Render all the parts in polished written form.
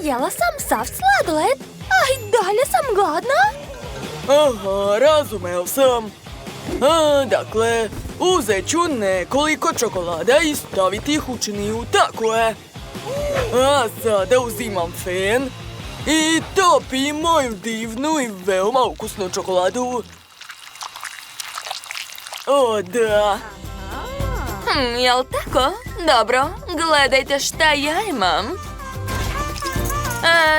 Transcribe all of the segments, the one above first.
Jela sam sav sladoled, a i dalje sam gladna. Aha, razumeo sam. Dakle, uzet ću nekoliko čokolada i staviti ih u činiju, tako je. A sada uzimam fen i topim moju divnu i veoma ukusnu čokoladu. O, da. Jel tako? Dobro, gledajte šta ja imam.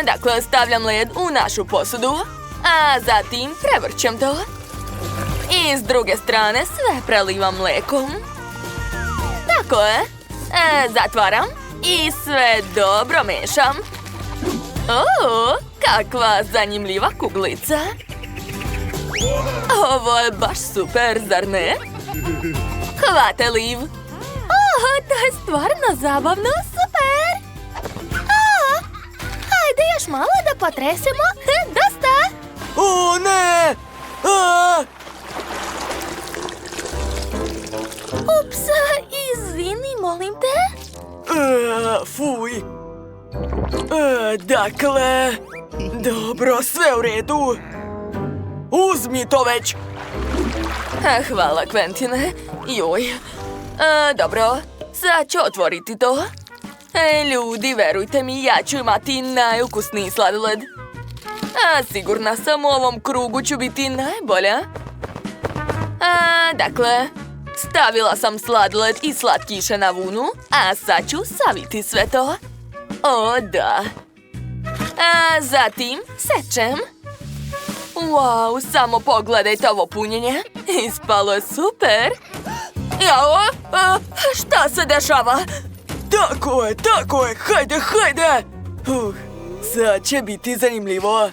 Dakle, stavljam led u našu posudu, a zatim prevrćem to. I s druge strane sve prelivam mlekom. Tako je. Zatvaram i sve dobro mešam. O, kakva zanimljiva kuglica. Ovo je baš super, zar ne? Hvate, Liv. To je stvarno zabavno, super. Hajde još malo da potresemo. Dosta. O, ne! Ups, izvini, molim te. Fuj. Dakle, dobro, sve u redu. Uzmi to već. Hvala, Quentine. Joj. Dobro, sad ću otvoriti to. Ljudi, verujte mi, ja ću imati najukusniji sladoled. Sigurna sam, u ovom krugu ću biti najbolja. Dakle, stavila sam sladoled i slatkiše na vunu, a sad ću saviti sve to. O, da. Zatim sečem. Wow, samo pogledajte ovo punjenje. Ispalo je super. Jao, šta se dešava? Tako je, hajde. Sad će biti zanimljivo.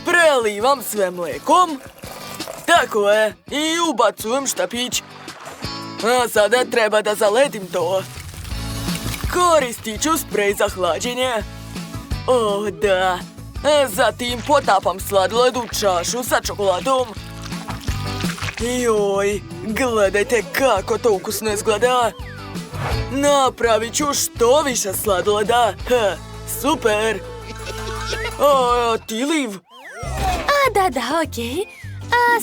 Prelivam sve mlekom. Tako je, i ubacujem štapić. A sada treba da zaledim to. Koristit ću sprej za hlađenje. O, da. Zatim potapam sladoled u čašu sa čokoladom. Joj, gledajte kako to ukusno izgleda. Napravit ću što više sladoleda. Super. Ti, Liv? Da, okej.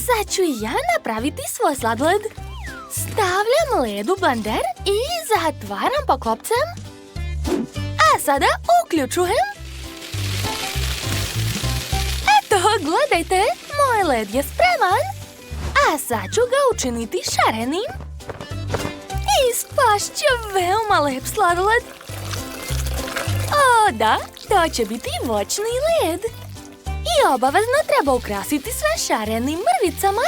Sad ću i ja napraviti svoj sladoled. Stavljam led u blender i zatvaram poklopcem. A sada uključujem. Eto, gledajte, moj led je spreman. A sad ću ga učiniti šarenim. Ispašće veoma lep sladoled. O, da, to će biti voćni led. I obavezno treba ukrasiti sve šarenim mrvicama.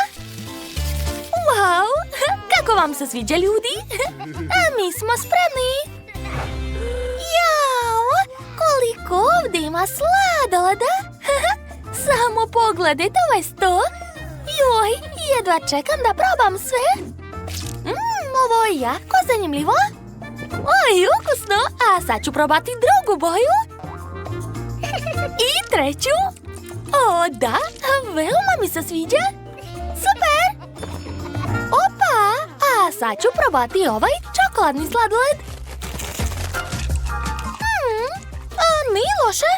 Wow, kako vam se sviđa, ljudi? A mi smo spremni. Jao, koliko ovdje ima sladoleda. Samo pogledajte ovaj sto. Joj, jedva čekam da probam sve. Ovo je jako zanimljivo. Oj, ukusno. A sad ću probati drugu boju. I treću. O, da, veoma mi se sviđa. Super. Opa, a sad ću probati ovaj čokoladni sladoled. Nije loše.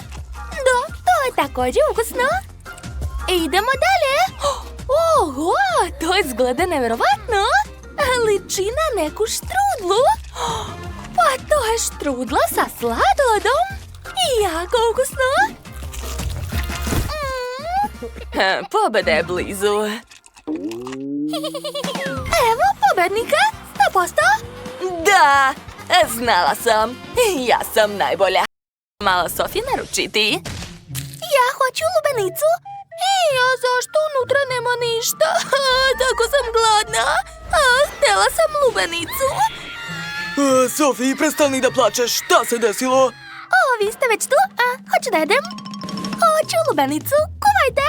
Da, to je također ukusno. Idemo dalje. Oho, to izgleda nevjerovatno. Liči na neku štrudlu. Pa to je štrudla sa sladoledom. Jako ukusno. Pobeda je blizu. Evo pobednika, 100%. Da, znala sam. Ja sam najbolja. Mala Sofija, naručiti. Ja hoću lubenicu. A zašto unutra nema ništa? Tako sam gladna. Htjela sam lubenicu. Sofiji, prestani da plačeš. Šta se desilo? Vi ste već tu? Hoću da jedem. Hoću lubenicu. Kuvajte.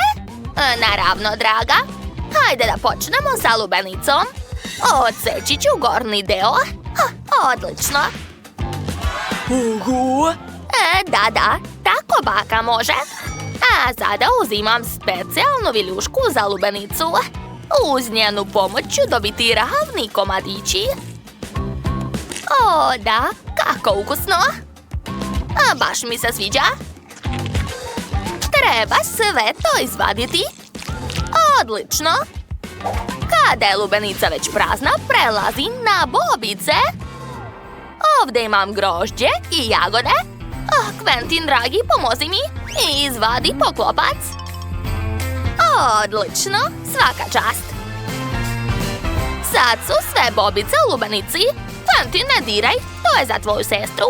Naravno, draga. Hajde da počnemo sa lubenicom. Odseći ću gornji deo. Odlično. Oho. Da, tako baka može. A sada uzimam specijalnu viljušku za lubenicu. Uz njenu pomoć ću dobiti ravni komadići. O, da, kako ukusno. A baš mi se sviđa. Treba sve to izvaditi. Odlično. Kada je lubenica već prazna, prelazim na bobice. Ovdje imam grožđe i jagode. Quentin, dragi, pomozi mi i izvadi poklopac. Odlično, svaka čast. Sad su sve bobice u lubenici. Quentin, ne diraj, to je za tvoju sestru.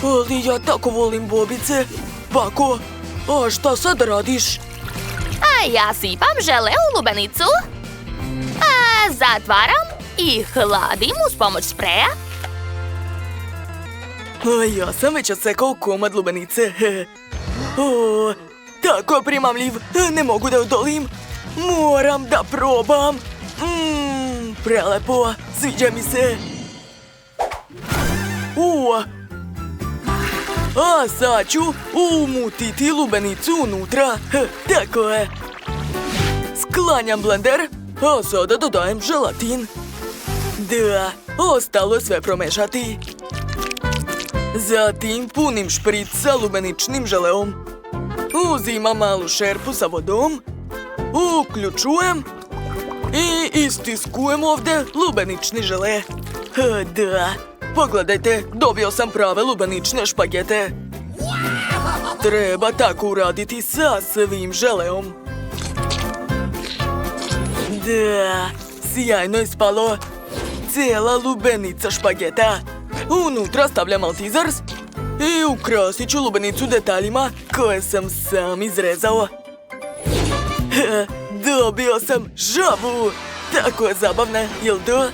Ali ja tako volim bobice. Bako, a šta sad radiš? A ja sipam žele u lubenicu. A zatvaram i hladim uz pomoć spreja. A ja sam već odsekao komad lubenice. O, tako primamljiv, ne mogu da odolim. Moram da probam. Prelepo, sviđa mi se. A sad ću umutiti lubenicu unutra. Tako je. Sklanjam blender, a sada dodajem želatin. Da, ostalo sve promešati. Zatim punim špric sa lubeničnim želeom. Uzimam malu šerpu sa vodom. Uključujem. I istiskujem ovdje lubenični žele. Da, pogledajte, dobio sam prave lubenične špagete. Treba tako uraditi sa svim želeom. Da, sjajno je ispalo. Cijela lubenica špageta. Unutra stavljam maltizers i ukrasit ću lubenicu detaljima koje sam sam izrezao. Dobio sam žabu. Tako je zabavna, jel da?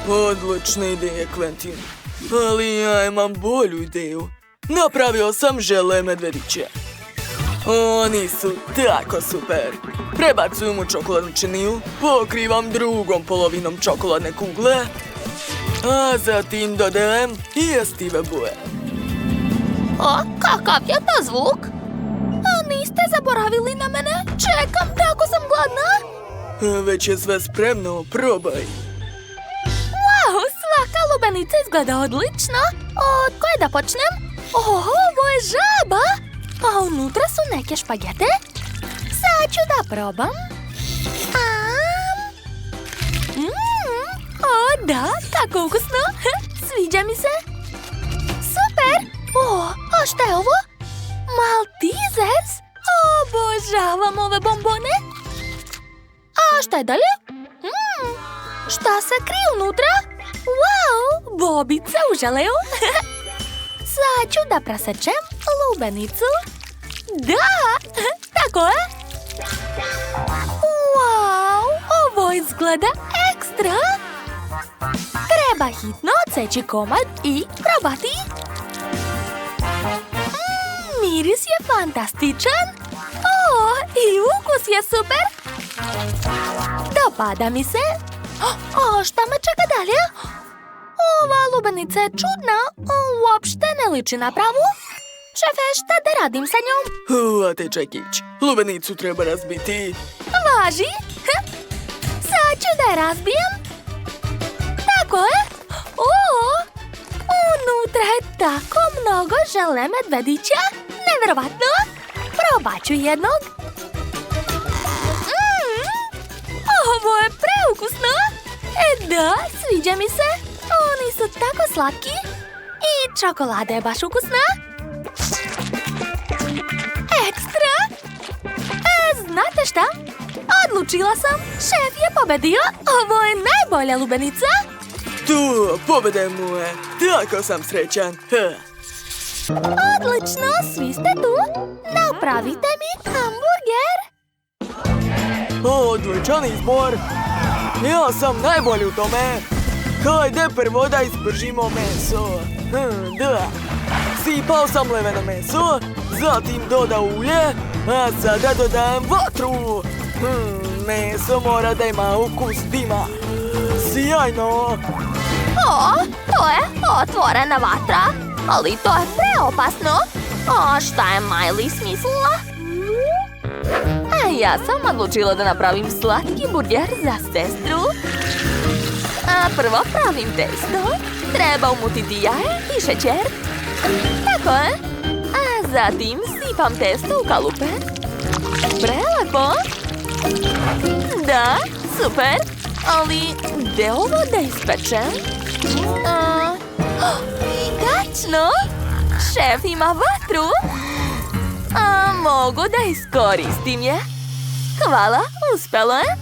Odlična ideja, Quentin. Ali ja imam bolju ideju. Napravio sam žele medvediće. Oni su tako super. Prebacujem u čokoladnu činiju, pokrivam drugom polovinom čokoladne kugle, a zatim dodajem i jestive boje. O, kakav je to zvuk? A niste zaboravili na mene? Čekam, tako sam gladna. Već je sve spremno, probaj. Wow, svaka lubenica izgleda odlično. Od koje da počnem? Ovo je žaba. A unutra su neke špagete. Sad ću da probam. O, da, tako ukusno. Sviđa mi se. Super. A šta je ovo? Maltizers? Obožavam ove bombone. A šta je dalje? Šta se krije unutra? Wow, bobice u želeu. Sad ću da presečem lubenicu. Da, tako je. Wow, ovo izgleda ekstra. Treba hitno odseći komad i probati. Miris je fantastičan. I ukus je super. Dopada mi se. Šta me čeka dalje? Ova lubenica je čudna. Uopšte ne liči na pravu. Šefe, šta da radim sa njom? A te čekić, lubenicu treba razbiti. Važi. Sad ću da je razbijem. Tako je. Unutra je tako mnogo žele medvedića. Nevjerovatno. Probat ću jednog. Ovo je preukusno. Da, sviđa mi se. Oni su tako slatki. I čokolada je baš ukusna. Ekstra. Znate šta? Odlučila sam. Šef je pobedio. Ovo je najbolja lubenica. Tu, pobede mu je. Tako sam srećan. Odlično, svi ste tu. Napravite mi hamburger. Odličan izbor. Ja sam najbolji u tome. Hajde prvo da ispržimo meso. Da. Sipao sam leveno meso, zatim dodao ulje, a sada dodajem vatru. Meso mora da ima ukus dima. Sjajno. To je otvorena vatra, ali to je preopasno. Šta je Miley smislila? Ja sam odlučila da napravim slatki burger za sestru. Prvo pravim testo. Treba umutiti jaje i šećer. Tako je. A zatim sipam testo u kalupe. Prelepo. Da, super. Ali gde ovo da ispečem? Tačno! Šef ima vatru. Mogu da iskoristim je. Hvala, uspelo je.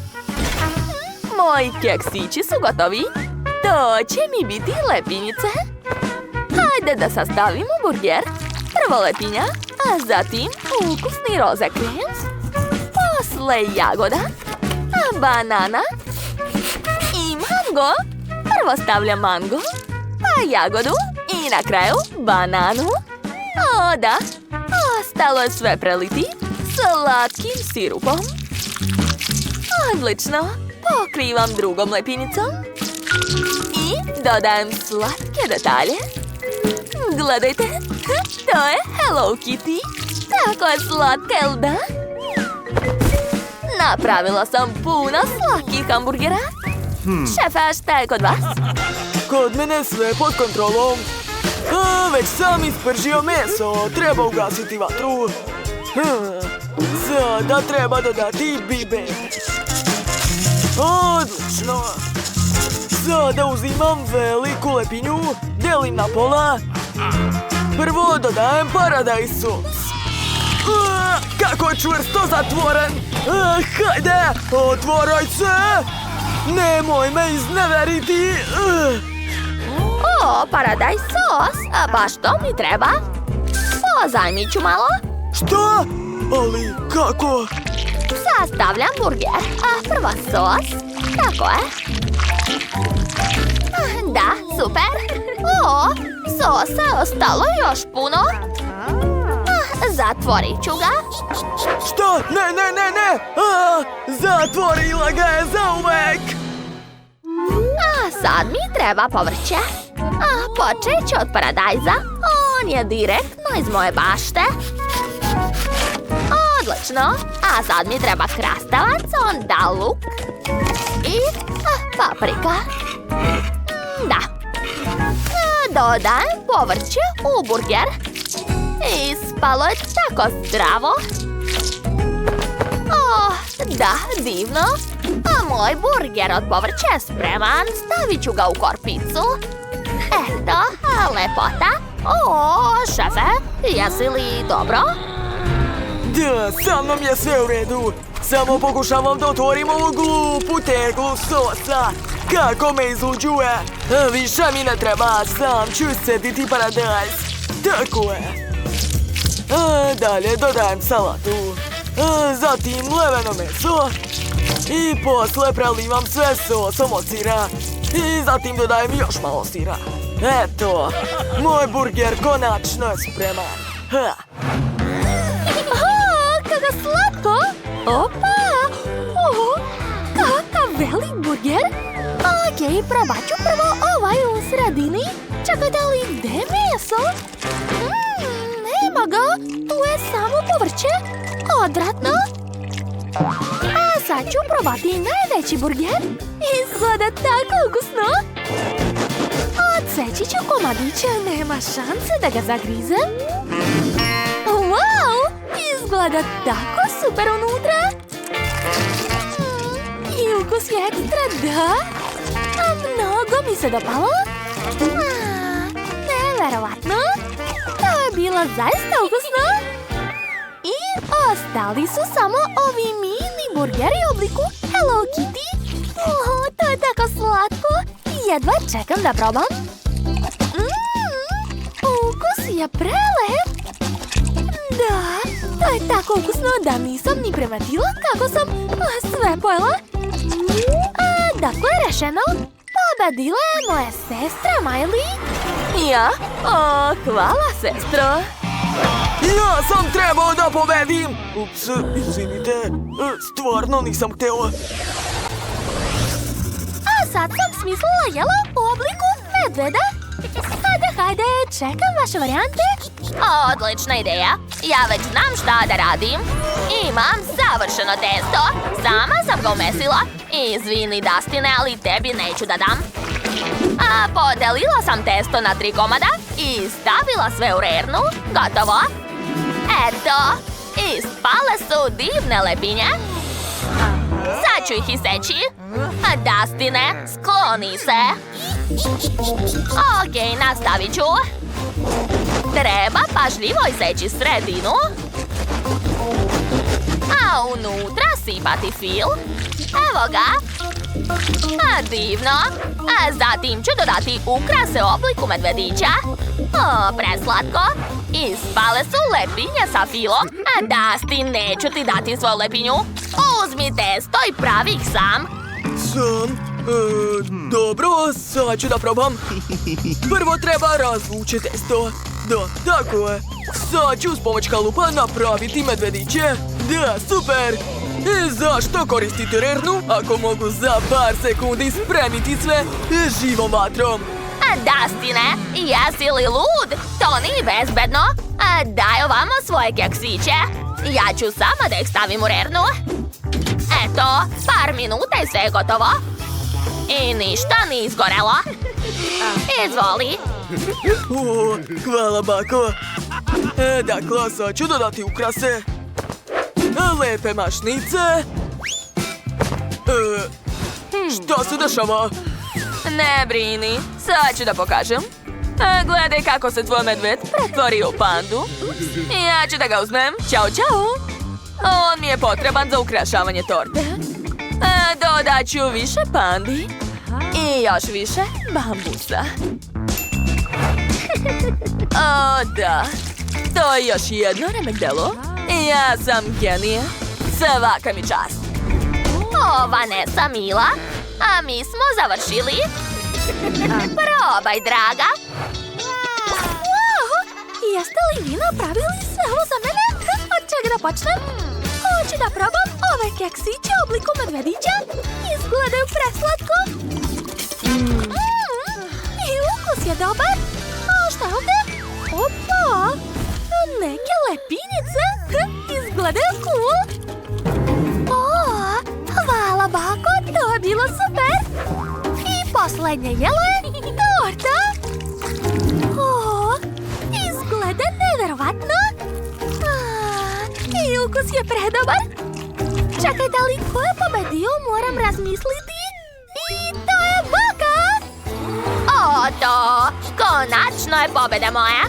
Moji keksići su gotovi. To će mi biti lepinjice. Hajde da sastavimo burger. Prvo lepinja, a zatim ukusni roza krem. Posle jagoda, a banana i mango. Prvo stavljam mango, pa jagodu i na kraju bananu. O da, ostalo je sve preliti slatkim sirupom. Odlično, pokrivam drugom lepinjicom i dodajem slatke detalje. Gledajte, to je Hello Kitty. Tako je slatka, jel da? Napravila sam puno slatkih hamburgera. Šefe, šta je kod vas? Kod mene sve pod kontrolom. Već sam ispržio meso, treba ugasiti vatru. Sada treba dodati biber. Odlično. Sada uzimam veliku lepinju, delim na pola. Prvo dodajem paradajz sos. Kako je čvrsto zatvoren. Hajde, otvoraj se. Nemoj me izneveriti. O, paradajz sos, a baš to mi treba. Pozajmit ću malo. Šta? Ali kako? Sastavljam burger, a prvo sos. Tako je. Da, super. O, sosa je ostalo još puno. Zatvorit ću ga. Šta? Ne. Zatvorila ga je zauvek. A sad mi treba povrće. Počet ću od paradajza. On je direktno iz moje bašte. Odlično. A sad mi treba krastavac, onda luk i paprika. Da. Dodajem povrće u burger. Ispalo je tako zdravo. Da, divno. A moj burger od povrća je spreman. Stavit ću ga u korpicu. Eto, lepota. Šefe, jesi li dobro? Da, sa mnom je sve u redu. Samo pokušavam da otvorim ovu glupu teglu sosa. Kako me izluđuje. Više mi ne treba, sam ću sediti paradajz. Tako je. Dalje dodajem salatu. Zatim leveno meso. I posle prelivam sve sosom od sira. I zatim dodajem još malo sira. Eto, moj burger konačno je spreman. Kako slatko! Opa! Kakav velik burger! Okej, probat ću prvo ovaj u sredini. Čekajte, ali gde je meso? Nema ga, tu je samo povrće. Odvratno. A sad ću probati najveći burger. Izgleda tako ukusno. Odseći ću komadiće, nema šanse da ga zagrizem. Wow, izgleda tako super unutra. I ukus je ekstra, da. A mnogo mi se dopalo. Neverovatno. To je bilo zaista ukusno. I ostali su samo ovi mini burgeri u obliku Hello Kitty. To je tako slatko. Jedva čekam da probam. Ukus je prelep. Da, to je tako ukusno da nisam ni primetila kako sam sve pojela. Dakle, rešeno. Pobedila je moja sestra Miley. Ja? Hvala, sestro. Ja sam trebao da pobedim. Ups, izvinite. Stvarno nisam hteo. A sad sam smislila jelo u obliku medveda. Hajde, čekam vaše varijante. Odlična ideja. Ja već znam šta da radim. Imam savršeno testo. Sama sam ga umesila. Izvini, Dustine, ali tebi neću da dam. Podelila sam testo na 3 komada i stavila sve u rernu. Gotovo. Eto, ispale su divne lepinje. Sad ću ih iseći. Dustine, skloni se. Okej, nastavit ću. Treba pažljivo iseći sredinu. A unutra sipati fil. Evo ga. Divno. Zatim ću dodati ukrase u obliku medvedića. Preslatko. Ispale su lepinje sa filom. Dustin, neću ti dati svoju lepinju. Uzmi testo i pravi ih sam. Dobro, sad ću da probam. Prvo treba razvući testo. Da, tako je. Sad ću s pomoć kalupa napraviti medvediće. Da, super. I zašto koristiti rernu ako mogu za par sekundi spremiti sve živom vatrom? Dustine, jesi li lud? To nije bezbedno. Daj ovamo svoje keksiće. Ja ću sama da ih stavim u rernu. Eto, par minuta i sve je gotovo. I ništa nije izgorelo. Izvoli. Hvala, bako. Dakle, sad ću dodati ukrase. Lepe mašnice. Šta se dešava? Ne brini, sad ću da pokažem. Gledaj kako se tvoj medved pretvorio u pandu. Ja ću da ga uzmem. Ćao, čao. On mi je potreban za ukrašavanje torte. Dodat ću više pandi. I još više bambusa. O, da. To je još jedno remek-delo. Ja sam genije. Svaka mi čast. Vanessa, mila. A mi smo završili. Probaj, draga. Wow, jeste li vi napravili sve ovo za mene? Od čega da počnem? Hoću da probam ove keksiće u obliku medvedića. Izgledaju preslatko. I ukus je dobar. A šta je ovde? Opa! Neke lepinice. Izgledaju cool. Hvala, bako, to je bilo super. I poslednje jelo je torta. Izgleda neverovatno. I ukus je predobar. Čekajte, ali ko je pobedio, moram razmisliti. I to je baka. To, konačno je pobeda moja.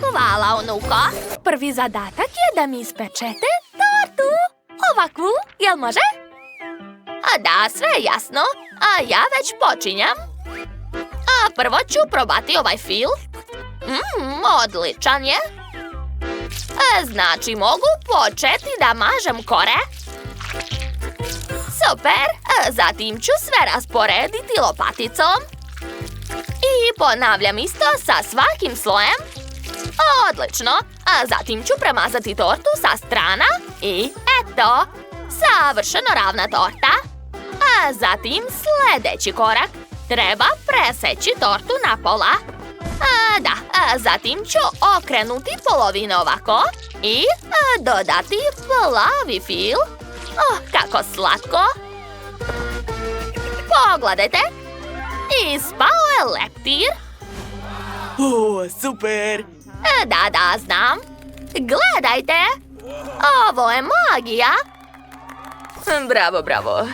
Hvala, unuko. Prvi zadatak je da mi ispečete tortu. Ovakvu, jel može? Da, sve je jasno. Ja već počinjam. Prvo ću probati ovaj fil. Odličan je. Znači, mogu početi da mažem kore. Super. Zatim ću sve rasporediti lopaticom. I ponavljam isto sa svakim slojem. Odlično. Zatim ću premazati tortu sa strana. I eto, savršeno ravna torta. Zatim sljedeći korak. Treba preseći tortu na pola. Zatim ću okrenuti polovine ovako. I dodati plavi fil. Kako slatko. Pogledajte. Ispao je leptir. Super. Da, znam. Gledajte. Ovo je magija. Bravo.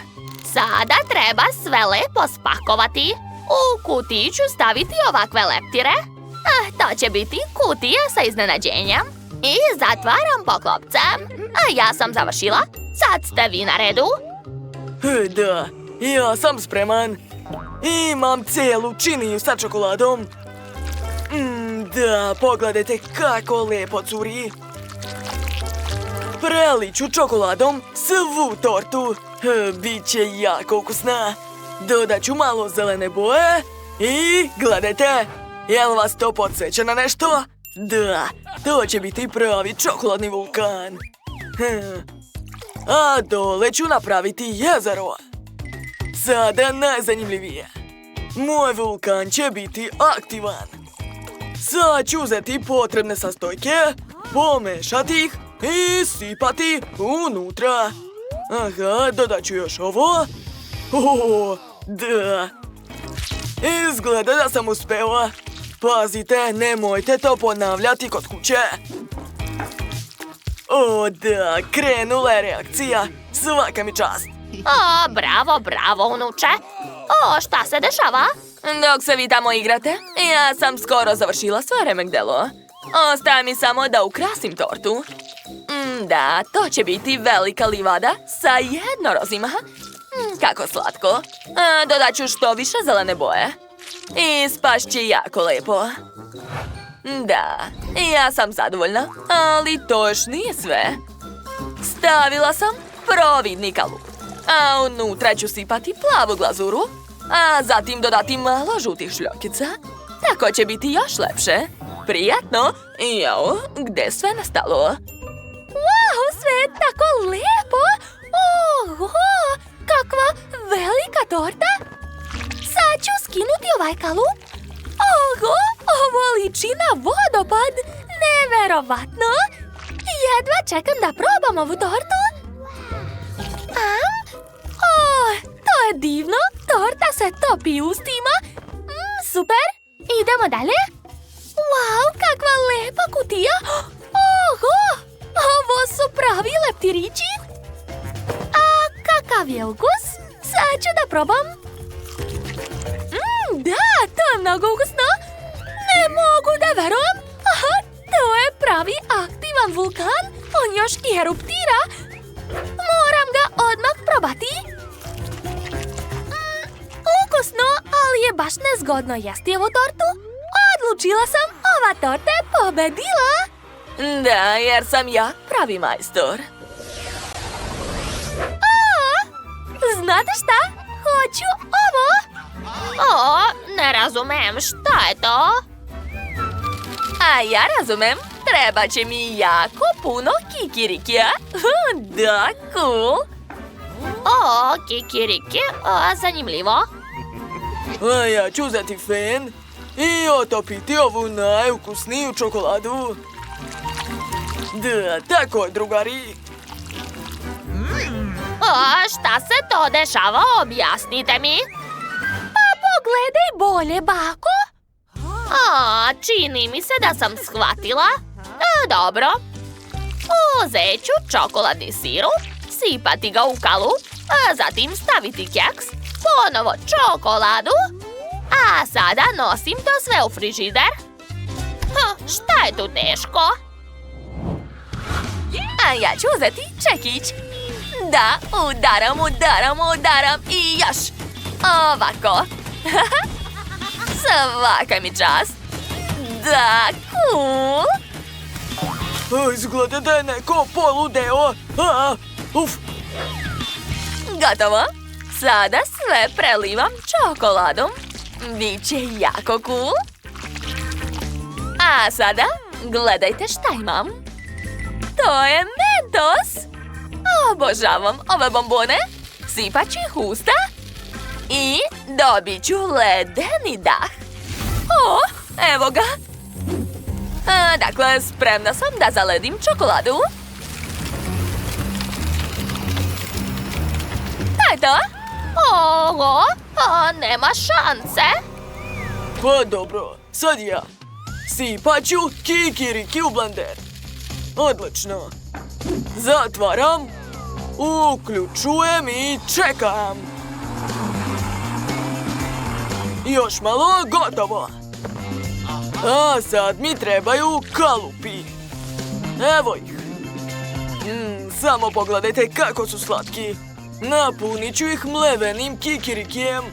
Sada treba sve lepo spakovati. U kutiju ću staviti ovakve leptire. To će biti kutija sa iznenađenjem. I zatvaram poklopcem. Ja sam završila. Sad ste vi na redu. Da, ja sam spreman. Imam celu činiju sa čokoladom. Da, pogledajte kako lepo curi. Preliću čokoladom svu tortu. Biće jako ukusna. Dodat ću malo zelene boje. I gledajte, jel vas to podsjeća na nešto? Da, to će biti pravi čokoladni vulkan. A dole ću napraviti jezero. Sada najzanimljivije. Moj vulkan će biti aktivan. Sad ću uzeti potrebne sastojke, pomešati ih i sipati unutra. Aha, dodat ću još ovo. Da. Izgleda da sam uspela. Pazite, nemojte to ponavljati kod kuće. O da, krenula je reakcija. Svaka mi čast. O, bravo, bravo, unuče. O, šta se dešava? Dok se vi tamo igrate, ja sam skoro završila svoje remek delo. Ostaje mi samo da ukrasim tortu. Da, to će biti velika livada sa jednorozima. Kako slatko. Dodat ću što više zelene boje. I spašće jako lepo. Da, ja sam zadovoljna, ali to još nije sve. Stavila sam providni kalup, a unutra ću sipati plavu glazuru, a zatim dodati malo žutih šljokica. Tako će biti još lepše. Prijatno. Jao, gde sve nastalo? Wow, sve je tako lepo. Oho, kakva velika torta. Sad ću skinuti ovaj kalup. Oho, ovo liči na vodopad. Neverovatno. Jedva čekam da probam ovu tortu. To je divno. Torta se topi ustima. Super. Idemo dalje. Wow, kakva lepa kutija. Oho, ovo su pravi leptirići. A kakav je ukus? Sad ću da probam. Da, to je mnogo ukusno. Ne mogu da verujem. Aha, to je pravi aktivan vulkan. On još i eruptira. Moram ga odmah probati. Ukusno, ali je baš nezgodno jesti ovu tortu. Odlučila sam, ova torta je pobedila. Da, jer sam ja pravi majstor. Znate šta? Hoću ovo. O, ne razumem, šta je to? A ja razumem, treba će mi jako puno kikirikija. Da, cool. O, kikiriki, zanimljivo. A ja ću uzeti fen i otopiti ovu najukusniju čokoladu. Da, tako je, drugari. O, šta se to dešava? Objasnite mi. Pa pogledaj bolje, bako. Čini mi se da sam shvatila. Dobro. Uzet ću čokoladni sirup, sipati ga u kalup, zatim staviti keks, ponovo čokoladu, a sada nosim to sve u frižider. Šta je tu teško? A ja ću uzeti čekić. Da, udaram i još. Ovako. Svaka mi čast. Da, cool. Izgleda da je neko poludeo. Gotovo. Sada sve prelivam čokoladom. Biće jako cool. A sada, gledajte šta imam. To je Mentos. Obožavam ove bombone. Sipat ću ih u usta i dobit ću ledeni dah. O, evo ga. Dakle, spremna sam da zaledim čokoladu. To je to. Oho, nema šanse. Pa dobro, sad ja. Sipat ću kikiriki u blender. Odlično. Zatvaram, uključujem i čekam. Još malo, gotovo. A sad mi trebaju kalupi. Evo ih. Samo pogledajte kako su slatki. Napunit ću ih mlevenim kikirikijem.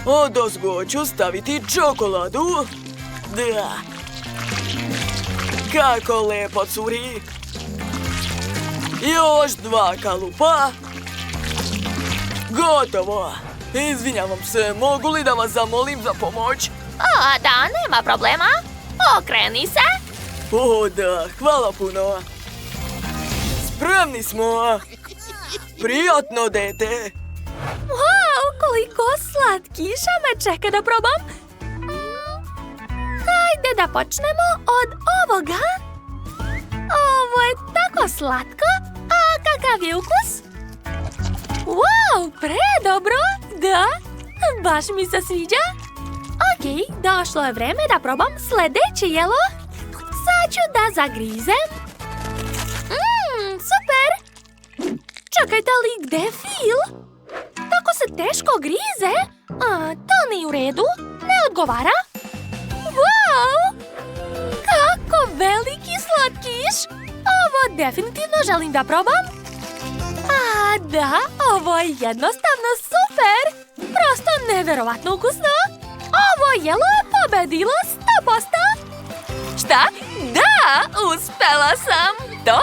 Odozgo ću staviti čokoladu. Da. Kako lepo curi. Još 2 kalupa. Gotovo. Izvinjavam se, mogu li da vas zamolim za pomoć? Da, nema problema. Okreni se. O da, hvala puno. Spremni smo. Prijatno, dete. Wow, koliko slatkiša me čeka da probam. Ajde da počnemo od ovoga. Ovo je tako slatko. A kakav je ukus? Wow, predobro. Da, baš mi se sviđa. Ok, došlo je vreme da probam sljedeće jelo. Sad ću da zagrizem. Super. Čekajte li, gde je Phil? Tako se teško grize. To nije u redu. Ne odgovara. Wow! Kako veliki slatkiš! Ovo definitivno želim da probam. Da, ovo je jednostavno super! Prosto neverovatno ukusno! Ovo jelo je pobedilo 100%! Šta? Da, uspela sam! To!